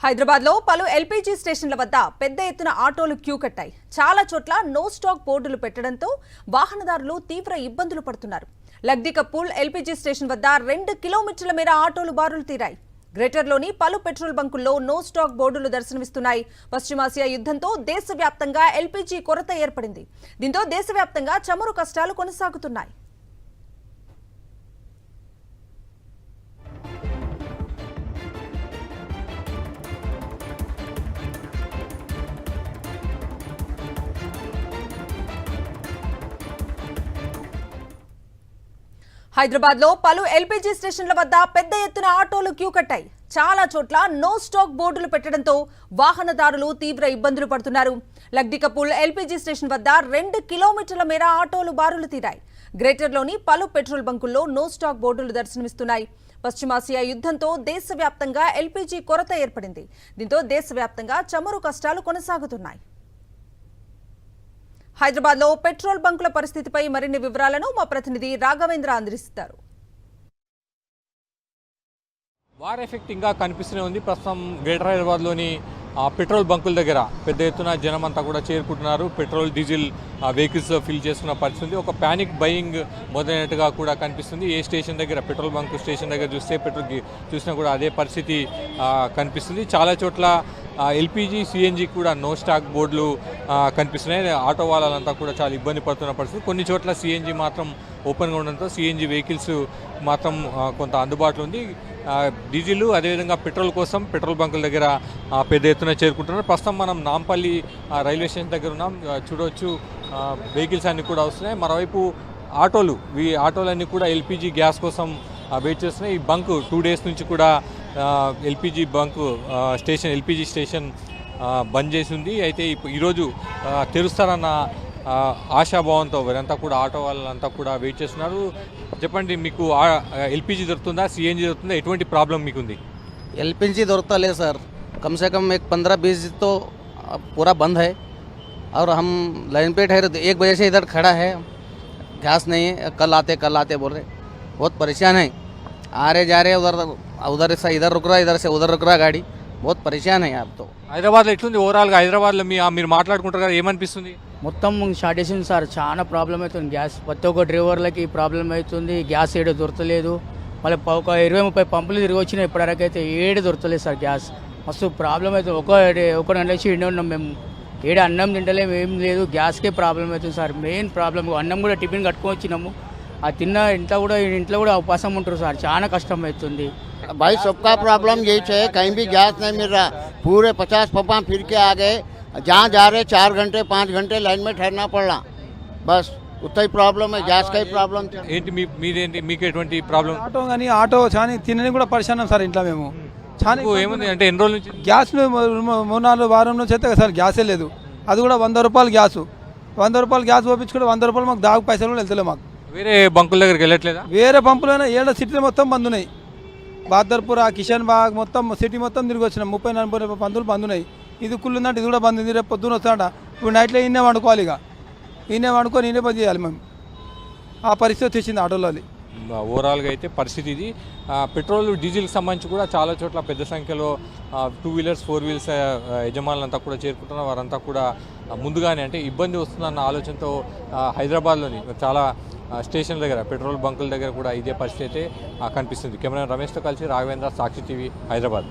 హైదరాబాద్ లో పలు ఎల్పీజీ స్టేషన్ల వద్ద పెద్ద ఎత్తున ఆటోలు క్యూ కట్టాయి. చాలా చోట్ల నో స్టాక్ బోర్డులు పెట్టడంతో వాహనదారులు తీవ్ర ఇబ్బందులు పడుతున్నారు. లగ్దికపూల్ ఎల్పీజీ స్టేషన్ వద్ద 2 కిలోమీటర్ల మేర ఆటోలు బారులు తీరాయి. గ్రేటర్లోని పలు పెట్రోల్ బంకుల్లో నో స్టాక్ బోర్డులు దర్శనమిస్తున్నాయి. పశ్చిమాసియా యుద్ధంతో దేశవ్యాప్తంగా ఎల్పీజీ కొరత ఏర్పడింది. దీంతో దేశవ్యాప్తంగా చమురు కష్టాలు కొనసాగుతున్నాయి. హైదరాబాద్ లో పలు ఎల్పీజీ స్టేషన్ల వద్ద పెద్ద ఎత్తున ఆటోలు క్యూ కట్టాయి. చాలా చోట్ల నో స్టాక్ బోర్డులు పెట్టడంతో వాహనదారులు తీవ్ర ఇబ్బందులు పడుతున్నారు. లగ్దికపూల్ ఎల్పీజీ స్టేషన్ వద్ద 2 కిలోమీటర్ల మేర ఆటోలు బారులు తీరాయి. గ్రేటర్లోని పలు పెట్రోల్ బంకుల్లో నో స్టాక్ బోర్డులు దర్శనమిస్తున్నాయి. పశ్చిమాసియా యుద్ధంతో దేశవ్యాప్తంగా ఎల్పీజీ కొరత ఏర్పడింది. దీంతో దేశవ్యాప్తంగా చమురు కష్టాలు కొనసాగుతున్నాయి. హైదరాబాద్ లో పెట్రోల్ బంకుల పరిస్థితిపై మరిన్ని వివరాలను మా ప్రతినిధి రాఘవేంద్ర అందిస్తారు. వార్ ఎఫెక్ట్ ఇంకా కనిపిస్తూనే ఉంది. ప్రస్తుతం గ్రేటర్ హైదరాబాద్లోని పెట్రోల్ బంకుల దగ్గర పెద్ద ఎత్తున జనం అంతా కూడా చేరుకుంటున్నారు. పెట్రోల్ డీజిల్ వెహికల్స్ ఫిల్ చేసుకున్న పరిస్థితి, ఒక ప్యానిక్ బయింగ్ మొదలైనట్టుగా కూడా కనిపిస్తుంది. ఏ స్టేషన్ దగ్గర పెట్రోల్ బంక్ స్టేషన్ దగ్గర చూస్తే పెట్రోల్ చూసినా కూడా అదే పరిస్థితి కనిపిస్తుంది. చాలా చోట్ల ఎల్పీజీ సిఎన్జీ కూడా నో స్టాక్ బోర్డులు కనిపిస్తున్నాయి. ఆటో వాళ్ళంతా కూడా చాలా ఇబ్బంది పడుతున్న పరిస్థితి. కొన్ని చోట్ల సిఎన్జీ మాత్రం ఓపెన్గా ఉండడంతో సిఎన్జీ వెహికల్స్ మాత్రం కొంత అందుబాటులో ఉంది. డీజిల్ అదేవిధంగా పెట్రోల్ కోసం పెట్రోల్ బంకుల దగ్గర పెద్ద ఎత్తున చేరుకుంటున్నారు. ప్రస్తుతం మనం నాంపల్లి రైల్వే స్టేషన్ దగ్గర ఉన్నాం. చూడవచ్చు వెహికల్స్ అన్నీ కూడా వస్తున్నాయి. మరోవైపు ఈ ఆటోలన్నీ కూడా ఎల్పీజీ గ్యాస్ కోసం వెయిట్ చేస్తున్నాయి. ఈ బంక్ 2 డేస్ నుంచి కూడా ఎల్పీజీ స్టేషన్ బంద్ చేసి ఉంది. అయితే ఈరోజు తెరుస్తారన్న ఆశాభావంతో వీరంతా కూడా ఆటో వాళ్ళంతా కూడా వెయిట్ చేస్తున్నారు. చెప్పండి, మీకు ఎల్పీజీ దొరుకుతుందా, సిఎన్జీ దొరుకుతుందా, ఎటువంటి ప్రాబ్లం మీకుంది? एलपीजी दौड़ता ले सर, कम से कम एक 15-20 तो पूरा बंद है और हम लाइन पे ठहरे 1 बजे से इधर खड़ा है, गैस नहीं है, कल आते बोल रहे, बहुत परेशान है। आ रहे जा रहे उधर से इधर रुक रहा, इधर से उधर रुक रहा गाड़ी, बहुत परेशान है आप तो। హైదరాబాద్లో ఎట్లుంది ఓవరాల్గా? హైదరాబాద్లో మీరు మాట్లాడుకుంటారు కదా, ఏమనిపిస్తుంది? మొత్తం షార్ట్ చేసింది సార్, చాలా ప్రాబ్లం అవుతుంది. గ్యాస్ ప్రతి ఒక్క డ్రైవర్లకి ప్రాబ్లం అవుతుంది. గ్యాస్ ఏడు దొరకలేదు. మళ్ళీ ఒక 20-30 పంపులు తిరిగి వచ్చినాయి. ఇప్పటివరకైతే ఏడు దొరకలేదు సార్. గ్యాస్ మస్తు ప్రాబ్లం అవుతుంది. ఒక నెల నుంచి ఇండి ఉన్నాం మేము. ఏడు అన్నం తింటలేము, ఏం లేదు. గ్యాస్కే ప్రాబ్లం అవుతుంది సార్. మెయిన్ ప్రాబ్లం అన్నం కూడా టిఫిన్ కట్టుకొని వచ్చినాము. ఆ తిన్న ఇంట్లో కూడా ఉపవాసం ఉంటారు సార్. చాలా కష్టం అవుతుంది. भाई सबका प्रॉब्लम यही है, कहीं भी गैस नहीं मिल रहा। पूरे 50 पंपा फिर के आ गए, जहाँ जा रहे 4 घंटे 5 घंटे लाइन में ठहरना पड़ रहा। बस उतना ही प्रॉब्लम है, गैस का ही प्रॉब्लम। ఏంటి మీకు ఎటువంటి ప్రాబ్లం? ఆటో చాలా తినని కూడా పరిశానం సార్. ఇంట్లో మేము చాలా ఏముంది అంటే ఎన్ని రోజుల నుంచి గ్యాస్ 3-4 వారం నుంచి అయితే సార్ గ్యాసే లేదు. అది కూడా 100 రూపాయలు గ్యాస్. 100 రూపాయలు గ్యాస్ పంపించుకుంటే 100 రూపాయలు మాకు దాగు పైసలు కూడా వెళ్తలే మాకు. వేరే బంకుల దగ్గరికి వెళ్ళట్లేదా? వేరే పంపులైనా 7 సిటీలు మొత్తం బంద్ ఉన్నాయి. బాదర్పుర, కిషన్ బాగ్ మొత్తం సిటీ మొత్తం తిరిగి వచ్చినాం. 30-40 పందులు బంద్ ఉన్నాయి. ఇది కుళ్ళు ఉందంటే ఇది కూడా బంద్ ఉంది. రేపు పొద్దున వస్తాడ. ఇప్పుడు నైట్లో ఈయనే వండుకోవాలి. ఇక ఈయనే వండుకొని ఈయనే బంద్ చేయాలి మేము. ఆ పరిస్థితి వచ్చింది ఆటోలో. ఓవరాల్గా అయితే పరిస్థితి ఇది. పెట్రోల్ డీజిల్కి సంబంధించి కూడా చాలా చోట్ల పెద్ద సంఖ్యలో 2 వీలర్స్ 4 వీలర్స్ యజమానులంతా కూడా చేరుకుంటున్నారు. వారంతా కూడా ముందుగానే అంటే ఇబ్బంది వస్తుందన్న ఆలోచనతో హైదరాబాద్లోని చాలా స్టేషన్ దగ్గర పెట్రోల్ బంకుల దగ్గర కూడా ఇదే పరిస్థితి అయితే కనిపిస్తుంది. కెమెరా రమేష్తో కలిసి రాఘవేంద్ర, సాక్షి టీవీ, హైదరాబాద్.